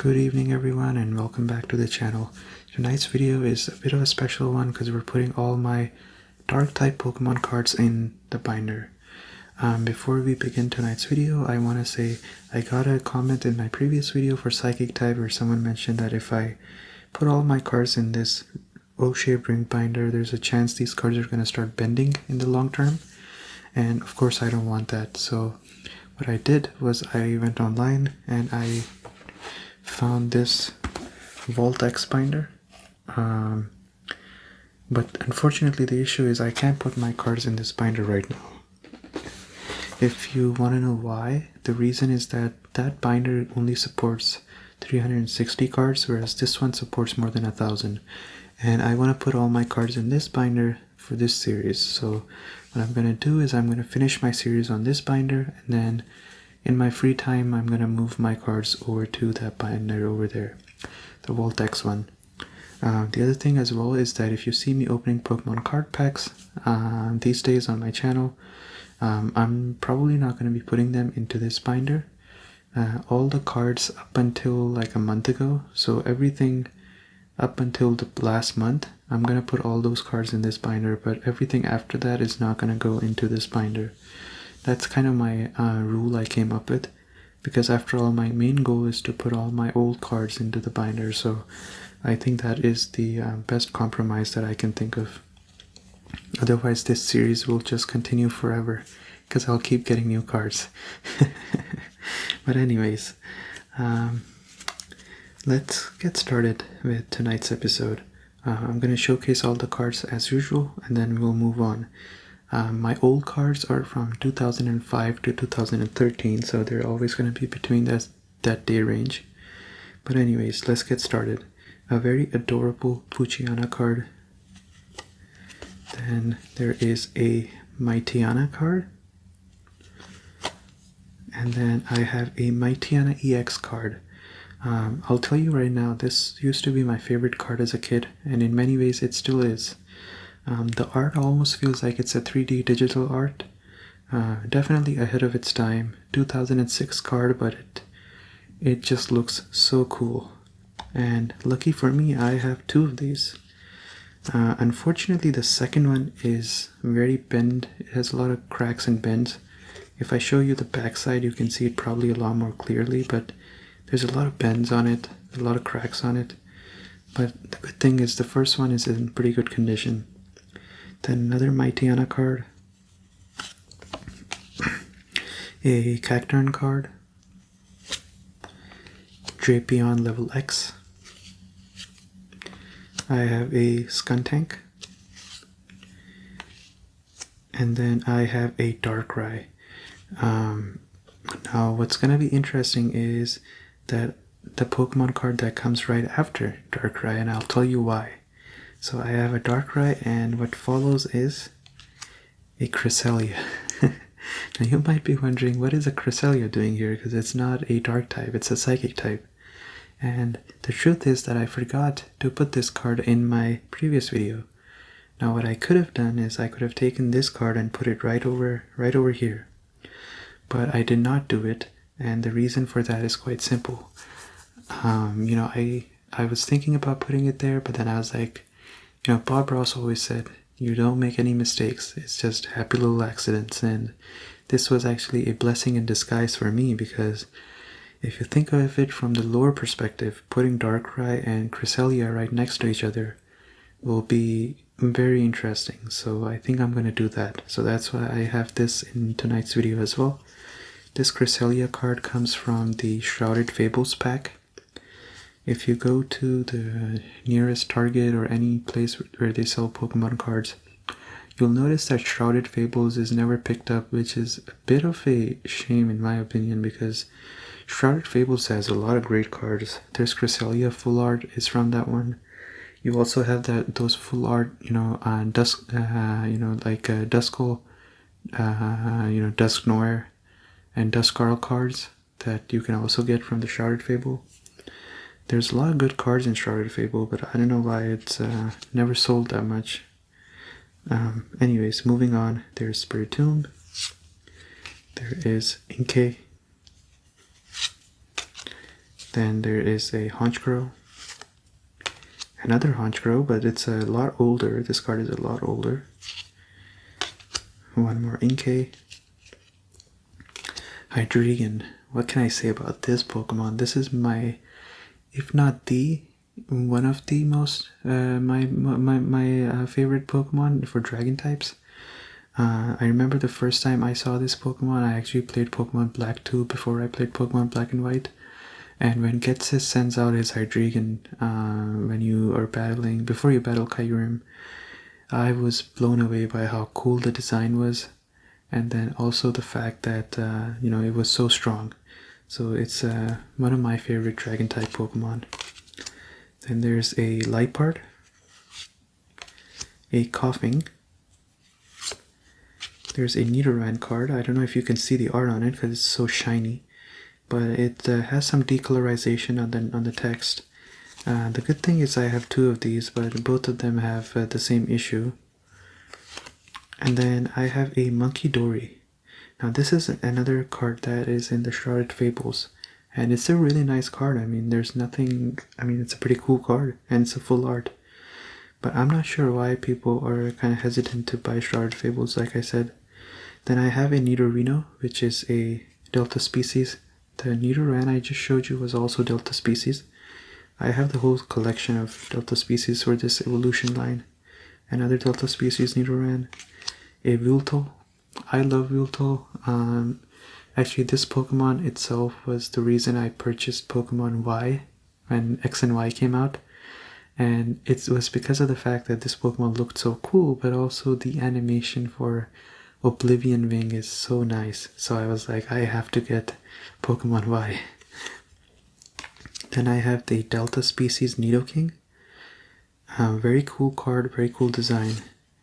Good evening everyone and welcome back to the channel. Tonight's video is a bit of a special one because we're putting all my dark type Pokemon cards in the binder. Before we begin tonight's video, I want to say I got a comment in my previous video for Psychic type where someone mentioned that if I put all my cards in this O-shaped ring binder, there's a chance these cards are going to start bending in the long term. And of course I don't want that. So what I did was I went online and I found this Vault X binder, but unfortunately the issue is I can't put my cards in this binder right now. If you want to know why, the reason is that that binder only supports 360 cards, whereas this one supports more than 1,000, and I want to put all my cards in this binder for this series. So what I'm going to do is I'm going to finish my series on this binder, and then in my free time, I'm going to move my cards over to that binder over there, the Vault X one. The other thing as well is that if you see me opening Pokemon card packs these days on my channel, I'm probably not going to be putting them into this binder. All the cards up until like a month ago, so everything up until the last month, I'm going to put all those cards in this binder, but everything after that is not going to go into this binder. That's kind of my rule I came up with, because after all my main goal is to put all my old cards into the binder, so I think that is the best compromise that I can think of. Otherwise this series will just continue forever, because I'll keep getting new cards. But anyways, let's get started with tonight's episode. I'm going to showcase all the cards as usual, and then we'll move on. My old cards are from 2005 to 2013, so they're always going to be between that day range. But anyways, let's get started. A very adorable Poochyena card. Then there is a Mightyena card. And then I have a Mightyena EX card. I'll tell you right now, this used to be my favorite card as a kid, and in many ways it still is. The art almost feels like it's a 3D digital art. Definitely ahead of its time. 2006 card, but it just looks so cool. And lucky for me, I have two of these. Unfortunately, the second one is very bent. It has a lot of cracks and bends. If I show you the backside, you can see it probably a lot more clearly, but there's a lot of bends on it, a lot of cracks on it. But the good thing is the first one is in pretty good condition. Then another Mightyena card, a Cacturn card, Drapion level X, I have a Skuntank, and then I have a Darkrai. Now what's going to be interesting is that the Pokemon card that comes right after Darkrai, and I'll tell you why. So I have a Darkrai, and what follows is a Cresselia. Now you might be wondering, what is a Cresselia doing here? Because it's not a dark type, it's a psychic type. And the truth is that I forgot to put this card in my previous video. Now what I could have done is I could have taken this card and put it right over here. But I did not do it, and the reason for that is quite simple. You know, I was thinking about putting it there, but then I was like, you know, Bob Ross always said, you don't make any mistakes, it's just happy little accidents, and this was actually a blessing in disguise for me, because if you think of it from the lore perspective, putting Darkrai and Cresselia right next to each other will be very interesting, so I think I'm going to do that. So that's why I have this in tonight's video as well. This Cresselia card comes from the Shrouded Fables pack. If you go to the nearest Target or any place where they sell Pokemon cards, you'll notice that Shrouded Fables is never picked up, which is a bit of a shame in my opinion, because Shrouded Fables has a lot of great cards. There's Cresselia full art is from that one. You also have those full art, you know, Duskull, Dusk Noir and Duskarl cards that you can also get from the Shrouded Fable. There's a lot of good cards in Shrouded Fable, but I don't know why it's never sold that much. Anyways, moving on, there's Spiritomb, there is Inkay, Then there is a Honchkrow. Another Honchkrow, but it's a lot older. This card is a lot older. One more Inkay. Hydreigon. What can I say about this Pokemon? This is my, if not the, one of the most my favorite Pokemon for Dragon types. I remember the first time I saw this Pokemon, I actually played Pokemon Black 2 before I played Pokemon Black and White. And when Ghetsis sends out his Hydreigon when you are battling, before you battle Kyurem, I was blown away by how cool the design was. And then also the fact that, it was so strong. So it's one of my favorite Dragon type Pokemon. Then there's a Liepard, a Coughing. There's a Nidoran card. I don't know if you can see the art on it because it's so shiny, but it has some decolorization on the text. The good thing is I have two of these, but both of them have the same issue. And then I have a Munkidori. Now this is another card that is in the Shrouded Fables, and it's a really nice card. I mean, there's nothing, it's a pretty cool card, and it's a full art. But I'm not sure why people are kind of hesitant to buy Shrouded Fables, like I said. Then I have a Nidorino, which is a Delta species. The Nidoran I just showed you was also Delta species. I have the whole collection of Delta species for this evolution line. Another Delta species Nidoran. A Vulto. I love Vulto. Actually, this Pokemon itself was the reason I purchased Pokemon Y when X and Y came out. And it was because of the fact that this Pokemon looked so cool, but also the animation for Oblivion Wing is so nice. So I was like, I have to get Pokemon Y. Then I have the Delta species Nidoking. Very cool card, very cool design.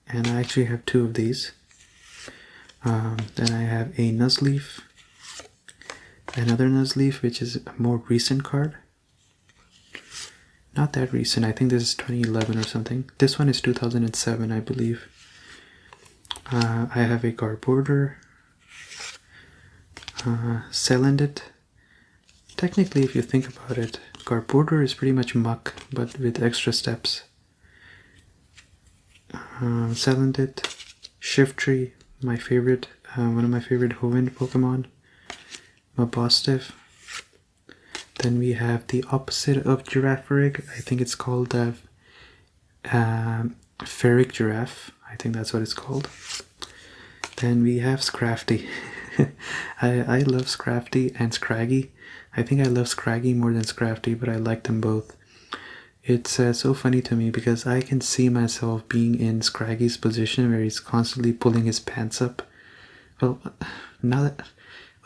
And I actually have two of these. Then I have a Nuzleaf. Another Nuzleaf, which is a more recent card. Not that recent, I think this is 2011 or something. This one is 2007, I believe. I have a Garbodor. Celandit. Technically, if you think about it, Garbodor is pretty much muck, but with extra steps. Celandit, Shiftry, my favorite, one of my favorite Hoenn Pokemon. Mabosstiff. Then we have the opposite of Girafarig. I think it's called Ferric Giraffe. I think that's what it's called. Then we have Scrafty. I love Scrafty and Scraggy. I think I love Scraggy more than Scrafty, but I like them both. It's so funny to me because I can see myself being in Scraggy's position where he's constantly pulling his pants up. Well, now that...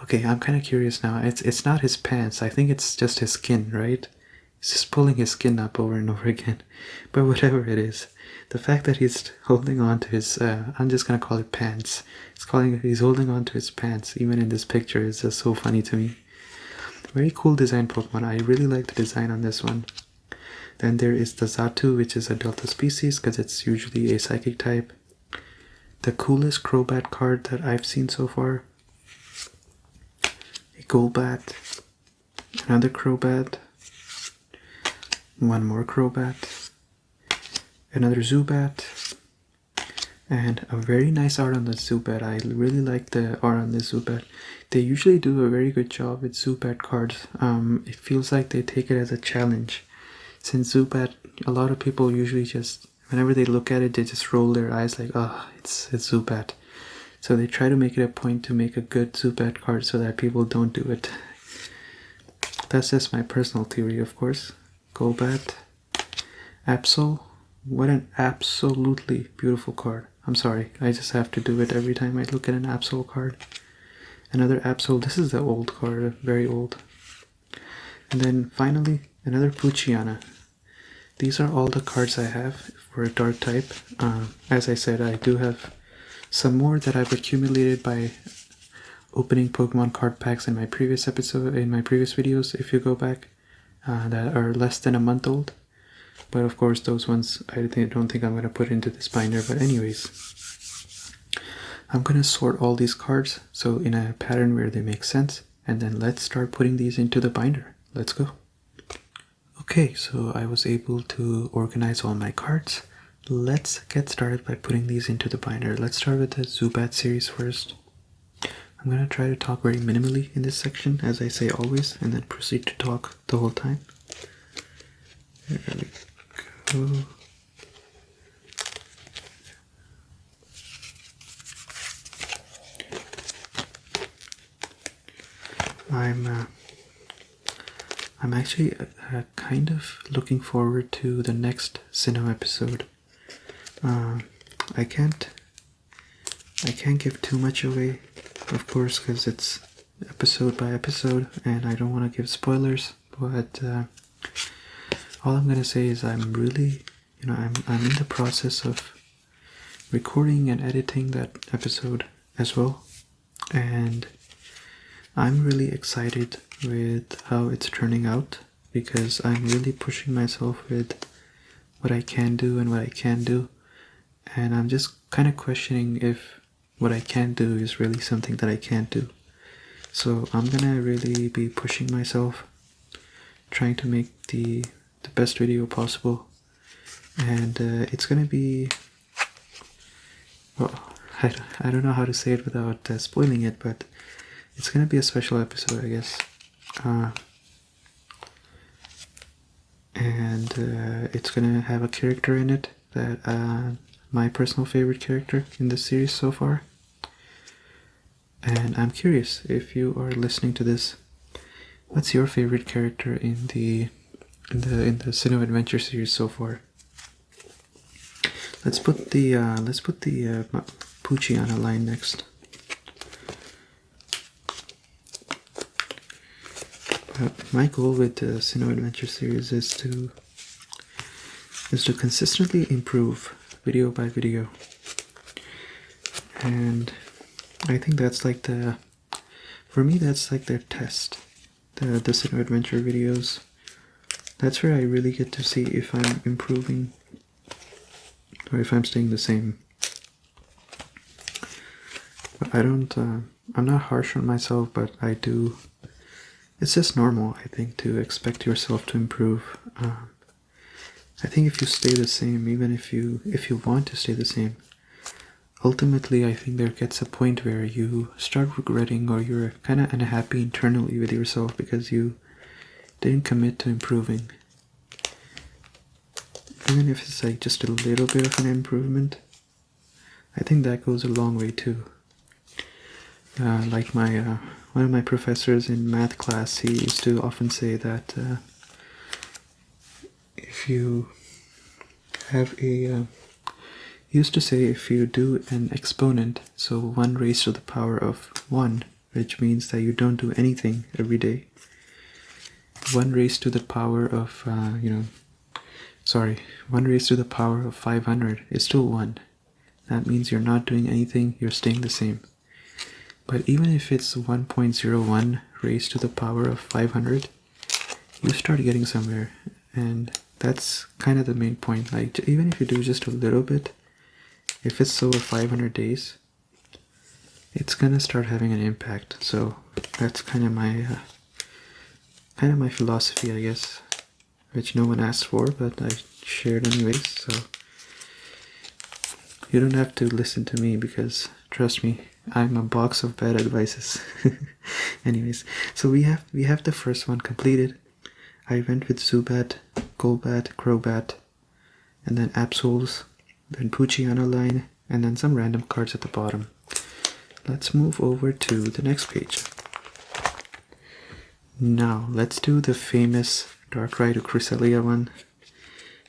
Okay, I'm kind of curious now. It's not his pants. I think it's just his skin, right? He's just pulling his skin up over and over again. But whatever it is, the fact that he's holding on to his... I'm just going to call it pants. He's holding on to his pants, even in this picture. It's just so funny to me. Very cool design Pokemon. I really like the design on this one. Then there is the Xatu, which is a Delta species because it's usually a Psychic type. The coolest Crobat card that I've seen so far. A Golbat. Another Crobat. One more Crobat. Another Zubat. And a very nice art on the Zubat. I really like the art on the Zubat. They usually do a very good job with Zubat cards. It feels like they take it as a challenge. Since Zubat, a lot of people usually just, whenever they look at it, they just roll their eyes like, oh, it's Zubat. So they try to make it a point to make a good Zubat card so that people don't do it. That's just my personal theory, of course. Golbat. Absol. What an absolutely beautiful card. I'm sorry, I just have to do it every time I look at an Absol card. Another Absol. This is the old card, very old. And then finally, another Poochyena. These are all the cards I have for a dark type. As I said, I do have some more that I've accumulated by opening Pokemon card packs in my previous videos, if you go back, that are less than a month old. But of course, those ones I don't think I'm going to put into this binder. But anyways, I'm going to sort all these cards so in a pattern where they make sense. And then let's start putting these into the binder. Let's go. Okay, so I was able to organize all my cards. Let's get started by putting these into the binder. Let's start with the Zubat series first. I'm going to try to talk very minimally in this section, as I say always, and then proceed to talk the whole time. There we go. I'm actually kind of looking forward to the next Sinnoh episode. I can't give too much away, of course, because it's episode by episode, and I don't want to give spoilers. But all I'm gonna say is I'm really, I'm in the process of recording and editing that episode as well, and I'm really excited with how it's turning out, because I'm really pushing myself with what I can do and what I can't do, and I'm just kind of questioning if what I can do is really something that I can't do. So I'm gonna really be pushing myself, trying to make the best video possible, and it's gonna be, well, I don't know how to say it without spoiling it, but it's gonna be a special episode, I guess. And it's gonna have a character in it that my personal favorite character in the series so far. And I'm curious, if you are listening to this, what's your favorite character in the Sinnoh Adventure series so far? Let's put the Poochie on a line next. My goal with the Sinnoh Adventure series is to consistently improve video by video, and I think that's like for me that's like their test. The Sinnoh Adventure videos, that's where I really get to see if I'm improving or if I'm staying the same. But I'm not harsh on myself, but I do. It's just normal, I think, to expect yourself to improve. I think if you stay the same, even if you want to stay the same, ultimately I think there gets a point where you start regretting, or you're kind of unhappy internally with yourself because you didn't commit to improving. Even if it's like just a little bit of an improvement, I think that goes a long way too. Like my one of my professors in math class, he used to often say that if you have he used to say if you do an exponent, so 1 raised to the power of 1, which means that you don't do anything every day, 1 raised to the power of 1 raised to the power of 500 is still 1. That means you're not doing anything, you're staying the same. But even if it's 1.01 raised to the power of 500, you start getting somewhere, and that's kind of the main point. Like, even if you do just a little bit, if it's over 500 days, it's gonna start having an impact. So that's kind of my philosophy, I guess, which no one asked for, but I shared anyways. So you don't have to listen to me, because trust me, I'm a box of bad advices. Anyways, so we have the first one completed. I went with Zubat, Golbat, Crobat, and then Absols, then Poochie on a line, and then some random cards at the bottom. Let's move over to the next page. Now, let's do the famous Darkrai to Cresselia one.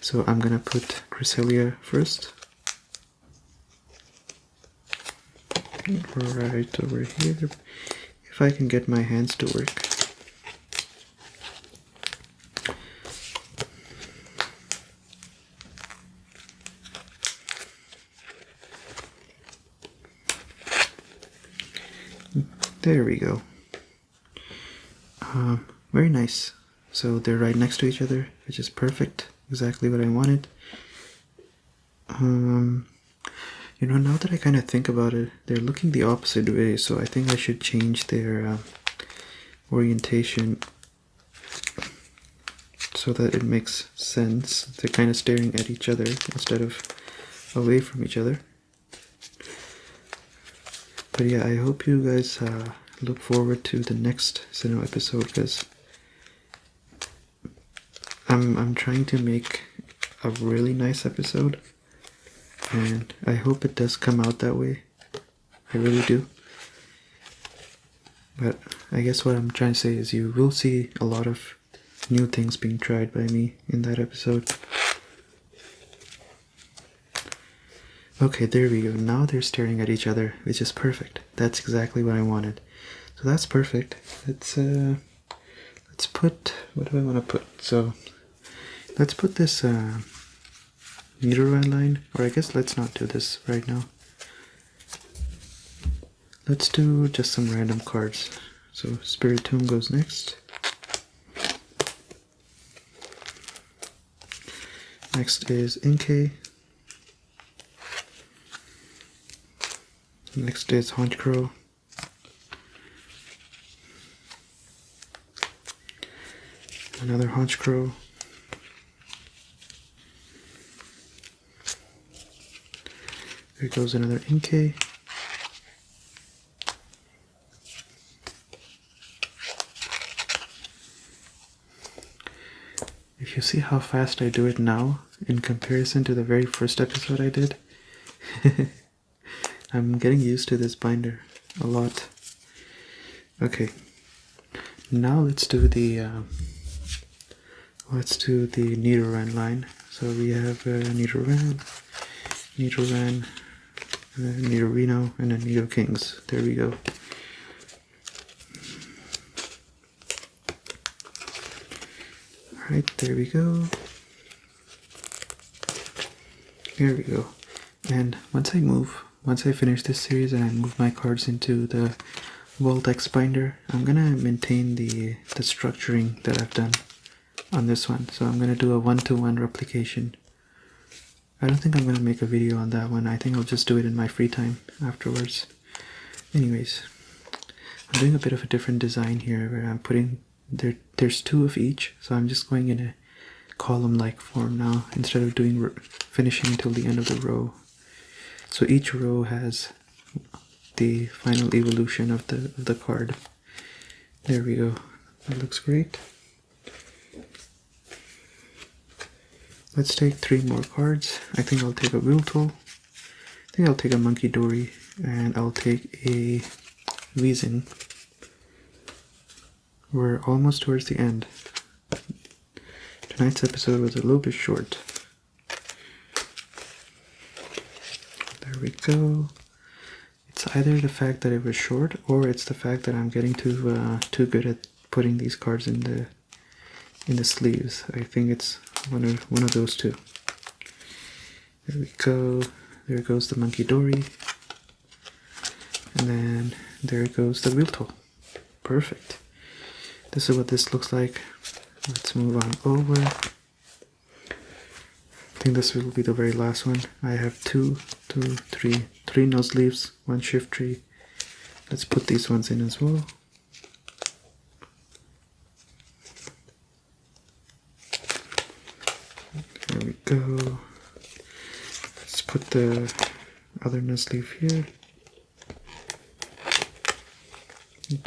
So I'm gonna put Cresselia first. Right over here, if I can get my hands to work. There we go. Very nice. So they're right next to each other, which is perfect. Exactly what I wanted. Now that I kind of think about it, they're looking the opposite way, so I think I should change their orientation so that it makes sense. They're kind of staring at each other instead of away from each other. But yeah, I hope you guys look forward to the next Sinnoh episode, because I'm trying to make a really nice episode, and I hope it does come out that way. I really do. But I guess what I'm trying to say is you will see a lot of new things being tried by me in that episode. Okay, there we go. Now they're staring at each other, which is perfect. That's exactly what I wanted. So that's perfect. Let's put, what do I want to put? So let's put this Nidoran line, or I guess let's not do this right now. Let's do just some random cards. So Spiritomb goes next. Next is Inkay. Next is Honchkrow. Another Honchkrow. There goes another Inkay. If you see how fast I do it now in comparison to the very first episode I did, I'm getting used to this binder a lot. Okay, now let's do the Nidoran line. So we have Nidoran, Nidorino, and then Nidokings. There we go. Alright, there we go. There we go. And once I finish this series and I move my cards into the Voltex binder, I'm gonna maintain the structuring that I've done on this one. So I'm gonna do a 1-to-1 replication. I don't think I'm gonna make a video on that one. I think I'll just do it in my free time afterwards. Anyways, I'm doing a bit of a different design here where I'm putting there's 2 of each, so I'm just going in a column-like form now instead of doing finishing until the end of the row. So each row has the final evolution of the card. There we go. That looks great. Let's take 3 more cards. I think I'll take a Wiltoll. I think I'll take a Monkey Dory, and I'll take a Weezing. We're almost towards the end. Tonight's episode was a little bit short. There we go. It's either the fact that it was short, or it's the fact that I'm getting too good at putting these cards in the sleeves. I think it's one of those two. There we go. There goes the Monkey Dory. And then there goes the Wiltoll. Perfect. This is what this looks like. Let's move on over. I think this will be the very last one. I have three Nuzleafs, 1 Shiftry. Let's put these ones in as well. There we go. Let's put the other Nuzleaf here.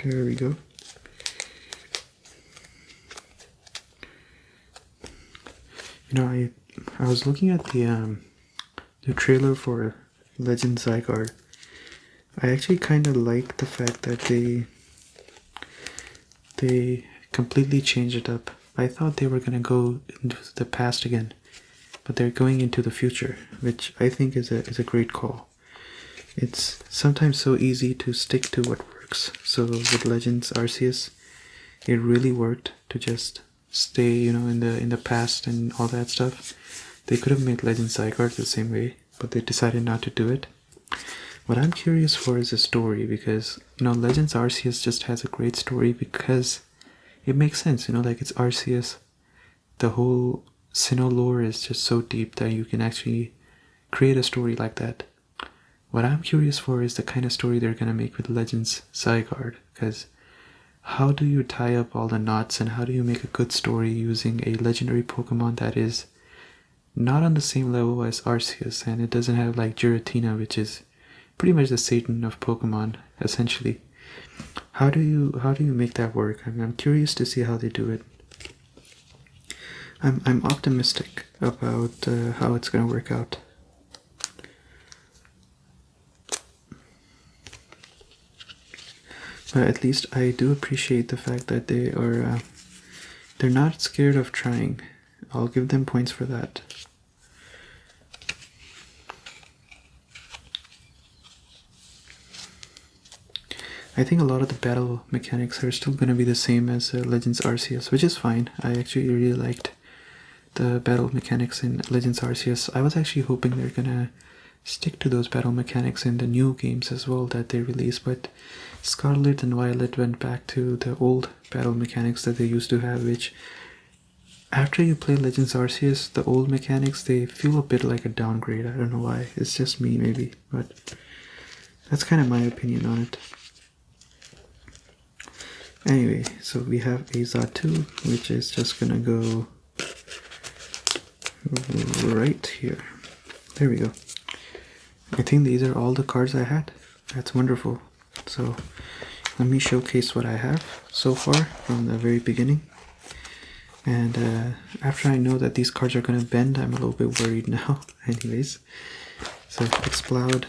There we go. You know, I was looking at the trailer for Legend Zygarde. I actually kind of like the fact that they completely changed it up. I thought they were gonna go into the past again, but they're going into the future, which I think is a great call. It's sometimes so easy to stick to what works. So with Legends Arceus, it really worked to just stay, you know, in the past and all that stuff. They could have made Legend Zygarde the same way, but they decided not to do it. What I'm curious for is a story, because, you know, Legends Arceus just has a great story because it makes sense, you know, like it's Arceus. The whole Sinnoh lore is just so deep that you can actually create a story like that. What I'm curious for is the kind of story they're gonna make with Legends Zygarde, because how do you tie up all the knots and how do you make a good story using a legendary Pokemon that is not on the same level as Arceus, and it doesn't have like Giratina, which is pretty much the Satan of Pokemon, essentially. How do you make that work? I'm curious to see how they do it. I'm optimistic about how it's gonna work out. But at least I do appreciate the fact that they're not scared of trying. I'll give them points for that. I think a lot of the battle mechanics are still going to be the same as Legends Arceus, which is fine. I actually really liked the battle mechanics in Legends Arceus. I was actually hoping they're going to stick to those battle mechanics in the new games as well that they released, but Scarlet and Violet went back to the old battle mechanics that they used to have, which after you play Legends Arceus, the old mechanics, they feel a bit like a downgrade. I don't know why. It's just me maybe, but that's kind of my opinion on it. Anyway, so we have Azatu, which is just gonna go right here. There we go. I think these are all the cards I had. That's wonderful. So let me showcase what I have so far from the very beginning. And after I know that these cards are gonna bend, I'm a little bit worried now. Anyways, so Exploud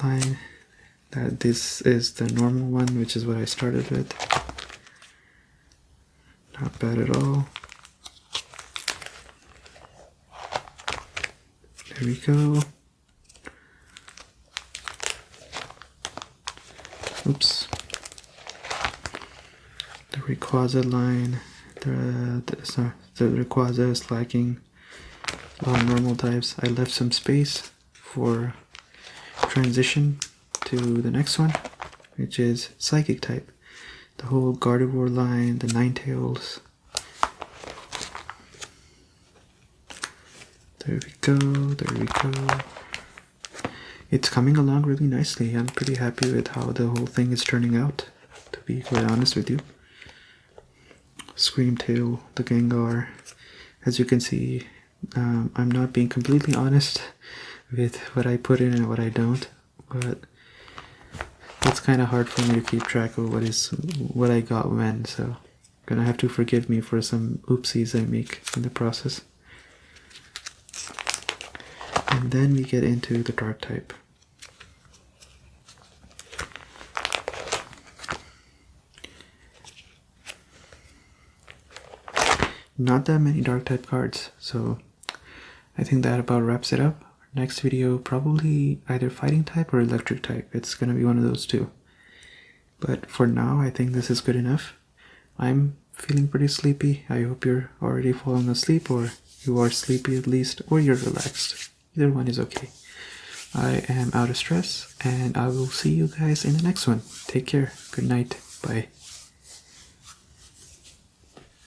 line. This is the normal one, which is what I started with. Not bad at all. There we go. Oops. The Rayquaza line. The Rayquaza is lacking a lot of normal types. I left some space for transition to the next one, which is Psychic type. The whole Gardevoir line, the Ninetales. There we go, there we go. It's coming along really nicely. I'm pretty happy with how the whole thing is turning out, to be quite honest with you. Screamtail, the Gengar. As you can see, I'm not being completely honest with what I put in and what I don't, but it's kind of hard for me to keep track of what I got when, so you're gonna have to forgive me for some oopsies I make in the process. And then we get into the Dark type. Not that many Dark type cards, so I think that about wraps it up. Next video, probably either Fighting type or Electric type. It's gonna be one of those two. But for now, I think this is good enough. I'm feeling pretty sleepy. I hope you're already falling asleep, or you are sleepy at least, or you're relaxed. Either one is okay. I am out of stress, and I will see you guys in the next one. Take care. Good night. Bye.